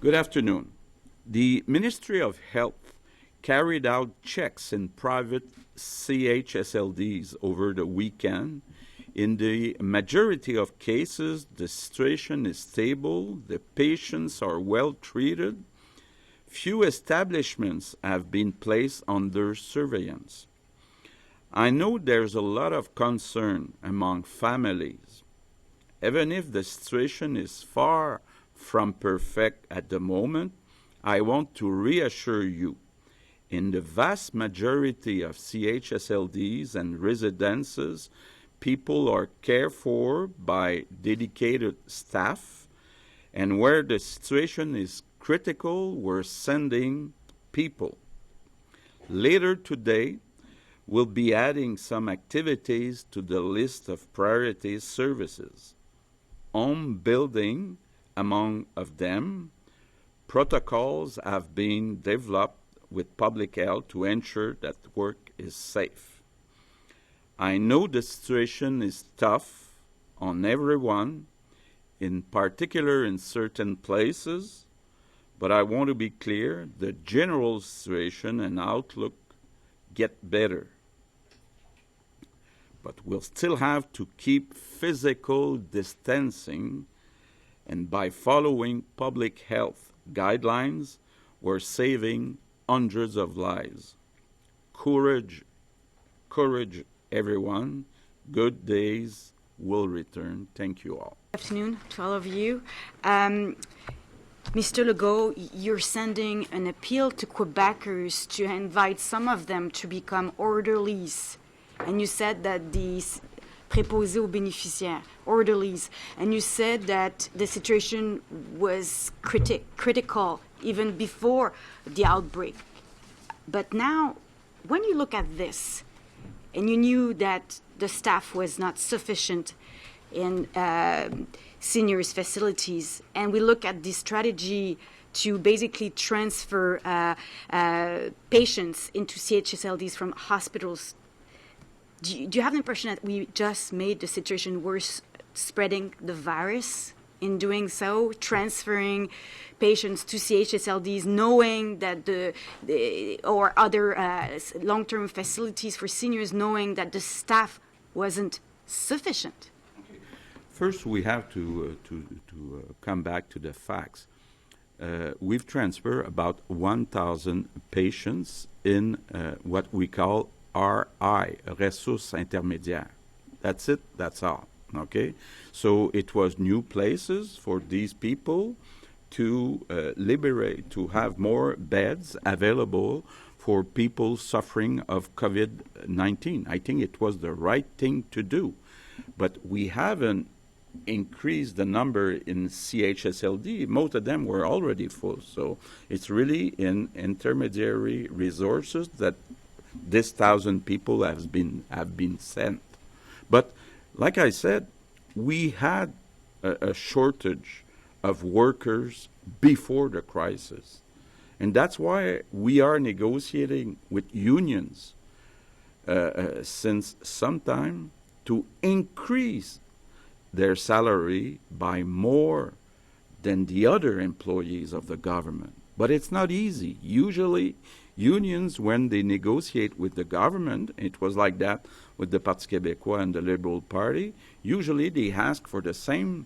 Good afternoon. The Ministry of Health carried out checks in private CHSLDs over the weekend. In the majority of cases, the situation is stable, the patients are well treated. Few establishments have been placed under surveillance. I know there's a lot of concern among families. Even if the situation is far from perfect at the moment, I want to reassure you, in the vast majority of CHSLDs and residences, people are cared for by dedicated staff, and where the situation is critical, we're sending people. Later today, we'll be adding some activities to the list of priority services. Home building, among of them, protocols have been developed with public health to ensure that work is safe. I know the situation is tough on everyone, in particular in certain places, but I want to be clear, the general situation and outlook get better. But we'll still have to keep physical distancing, and by following public health guidelines, we're saving hundreds of lives. Courage, everyone. Good days will return. Thank you all. Good afternoon to all of you. Mr. Legault, you're sending an appeal to Quebecers to invite some of them to become orderlies. And you said that these préposés aux bénéficiaires, orderlies, and you said that the situation was critical even before the outbreak. But now, when you look at this, and you knew that the staff was not sufficient in seniors' facilities, and we look at the strategy to basically transfer patients into CHSLDs from hospitals, do you have the impression that we just made the situation worse, spreading the virus in doing so, transferring patients to CHSLDs, knowing that or other long-term facilities for seniors, knowing that the staff wasn't sufficient? First, we have to come back to the facts. We've transferred about 1,000 patients in what we call RI, ressources intermédiaires. That's it, that's all, okay? So it was new places for these people to liberate, to have more beds available for people suffering of COVID-19. I think it was the right thing to do. But we haven't increased the number in CHSLD. Most of them were already full. So it's really in intermediary resources that this 1,000 people have been sent. But like I said, we had a shortage of workers before the crisis. And that's why we are negotiating with unions since some time to increase their salary by more than the other employees of the government. But it's not easy. Usually, unions, when they negotiate with the government, it was like that with the Parti québécois and the Liberal Party, usually they ask for the same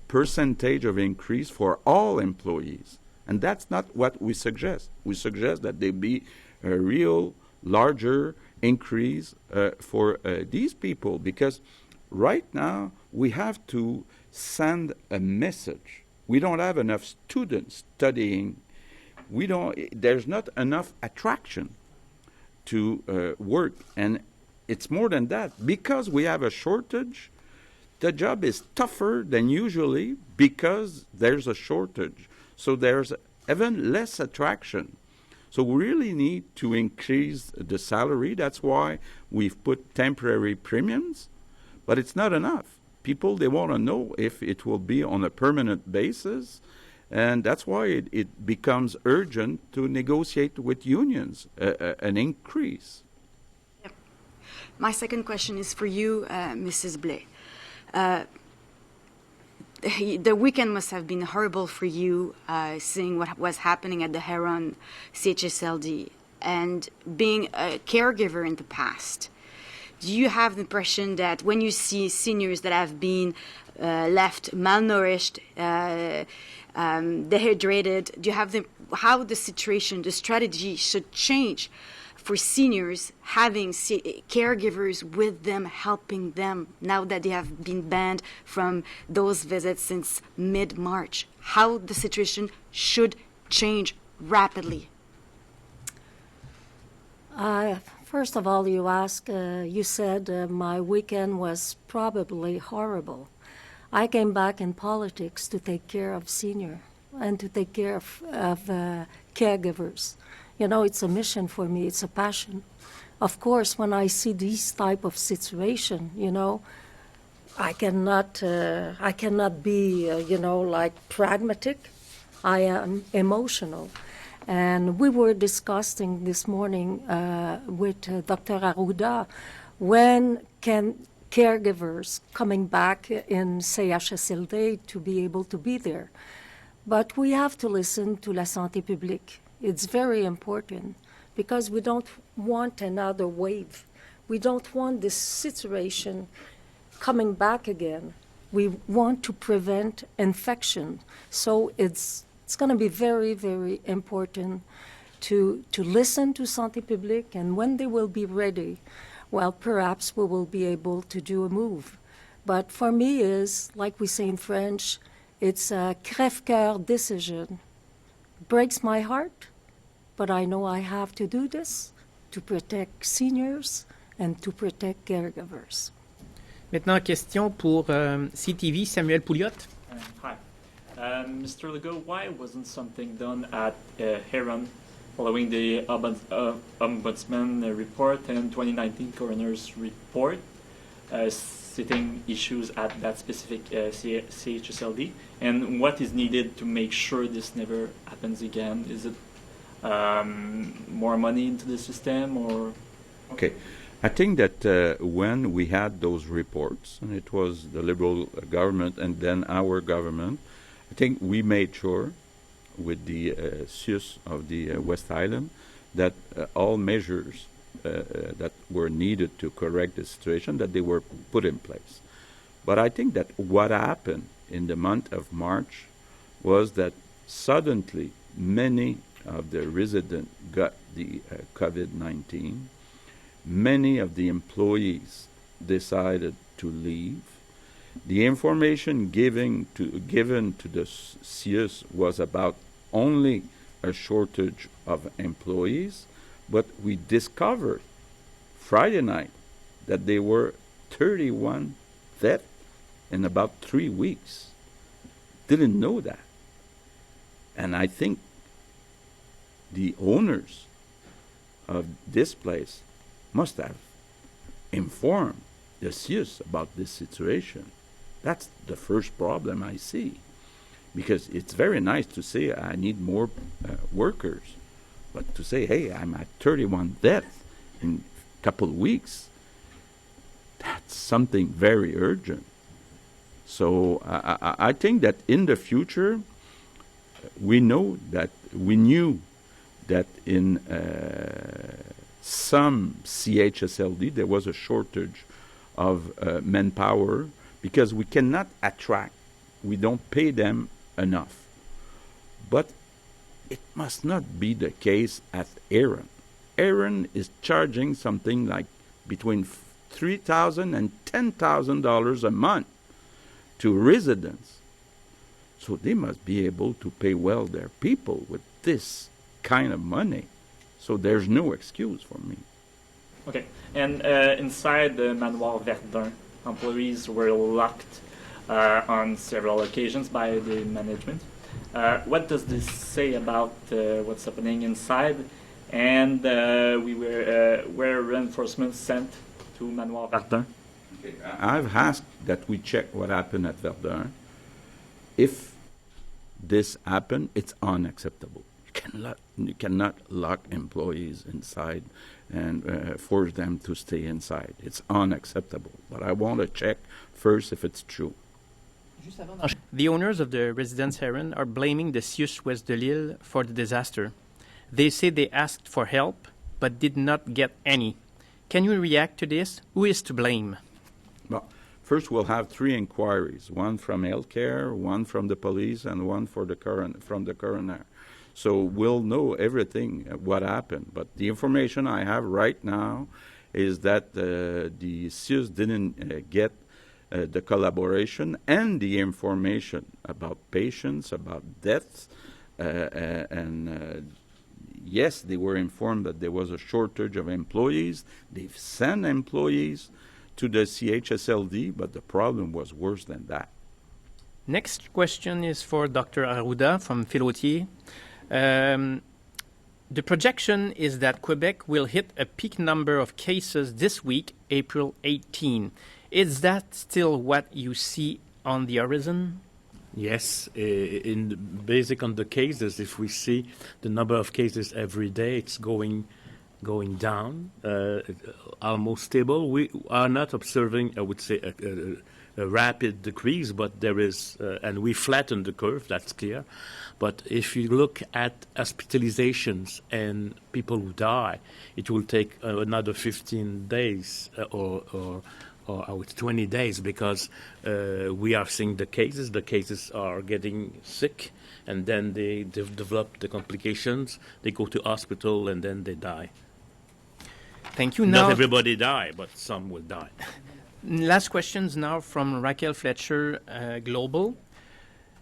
percentage of increase for all employees. And that's not what we suggest. We suggest that there be a real larger increase for these people, because right now we have to send a message. We don't have enough students studying. There's not enough attraction to work. And it's more than that. Because we have a shortage, the job is tougher than usually because there's a shortage. So there's even less attraction. So we really need to increase the salary. That's why we've put temporary premiums, but it's not enough. People, they want to know if it will be on a permanent basis, and that's why it becomes urgent to negotiate with unions an increase. Yep. My second question is for you, Mrs. Blais. the weekend must have been horrible for you, seeing what was happening at the Heron CHSLD and being a caregiver in the past. Do you have the impression that when you see seniors that have been left malnourished, dehydrated, do you have how the situation, the strategy should change for seniors having caregivers with them, helping them now that they have been banned from those visits since mid-March? How the situation should change rapidly? First of all, you said my weekend was probably horrible. I came back in politics to take care of seniors and to take care of caregivers. You know, it's a mission for me. It's a passion. Of course, when I see these type of situation, you know, I cannot be, like pragmatic. I am emotional. And we were discussing this morning with Dr. Arruda, when can caregivers coming back in CHSLD to be able to be there? But we have to listen to la santé publique. It's very important because we don't want another wave. We don't want this situation coming back again. We want to prevent infection. So it's going to be very, very important to listen to santé publique, and when they will be ready, well, perhaps we will be able to do a move. But for me is, like we say in French, it's a crève-cœur decision. Breaks my heart, but I know I have to do this to protect seniors and to protect caregivers. Maintenant, question pour CTV, Samuel Pouliot. Hi. Mr. Legault, why wasn't something done at Heron following the Ombudsman report and 2019 coroner's report, citing issues at that specific CHSLD? And what is needed to make sure this never happens again? Is it more money into the system, or? Okay. I think that when we had those reports, and it was the Liberal government and then our government, I think we made sure with the CIUS of the West Island that all measures that were needed to correct the situation, that they were put in place. But I think that what happened in the month of March was that suddenly many of the residents got the COVID-19. Many of the employees decided to leave. The information given to the CIUS was about only a shortage of employees, but we discovered Friday night that there were 31 deaths in about 3 weeks. Didn't know that. And I think the owners of this place must have informed the CIUS about this situation. That's the first problem I see. Because it's very nice to say I need more workers, but to say, hey, I'm at 31 deaths in a couple of weeks, that's something very urgent. So I think that in the future, we knew that in some CHSLD there was a shortage of manpower because we cannot attract, we don't pay them enough. But it must not be the case at Heron. Heron is charging something like between $3,000 and $10,000 a month to residents. So they must be able to pay well their people with this kind of money. So there's no excuse for me. Okay. And inside the Manoir Verdun, employees were locked on several occasions by the management. What does this say about what's happening inside? And were reinforcements sent to Manoir Verdun? Okay. I've asked that we check what happened at Verdun. If this happened, it's unacceptable. You cannot lock employees inside and force them to stay inside. It's unacceptable. But I want to check first if it's true. The owners of the residence Heron are blaming the CIUS West de Lille for the disaster. They say they asked for help but did not get any. Can you react to this? Who is to blame? Well, first we'll have 3 inquiries, one from healthcare, one from the police, and one from the coroner. So we'll know everything, what happened. But the information I have right now is that the CIUS didn't get the collaboration and the information about patients, about deaths, and yes, they were informed that there was a shortage of employees. They've sent employees to the CHSLD, but the problem was worse than that. Next question is for Dr. Arruda from Filotier. The projection is that Quebec will hit a peak number of cases this week, April 18. Is that still what you see on the horizon? Yes, basic on the cases, if we see the number of cases every day, it's going down, almost stable. We are not observing, I would say, a rapid decrease, but there is, and we flatten the curve, that's clear. But if you look at hospitalizations and people who die, it will take another 15 days or I would 20 days, because we are seeing the cases are getting sick, and then they develop the complications, they go to hospital, and then they die. Thank you. Not everybody die, but some will die. Last questions now from Raquel Fletcher, Global.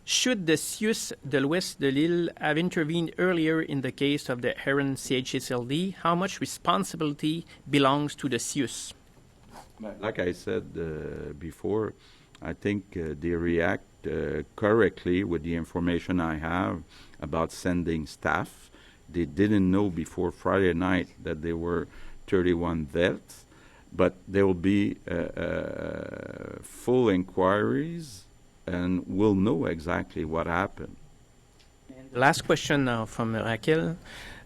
Should the CIUS de l'Ouest de Lille have intervened earlier in the case of the Heron CHSLD? How much responsibility belongs to the CIUS? Like I said before, I think they react correctly with the information I have about sending staff. They didn't know before Friday night that there were 31 deaths, but there will be full inquiries, and we'll know exactly what happened. And last question now from Raquel.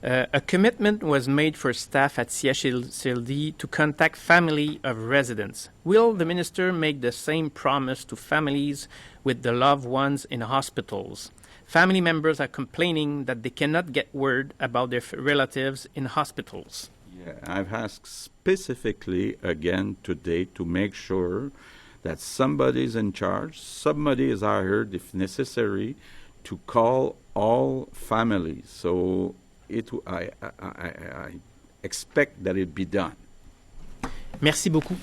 A commitment was made for staff at CHSLD to contact family of residents. Will the minister make the same promise to families with the loved ones in hospitals? Family members are complaining that they cannot get word about their relatives in hospitals. Yeah, I've asked specifically again today to make sure that somebody is in charge, somebody is hired if necessary to call all families. So I expect that it be done. Merci beaucoup.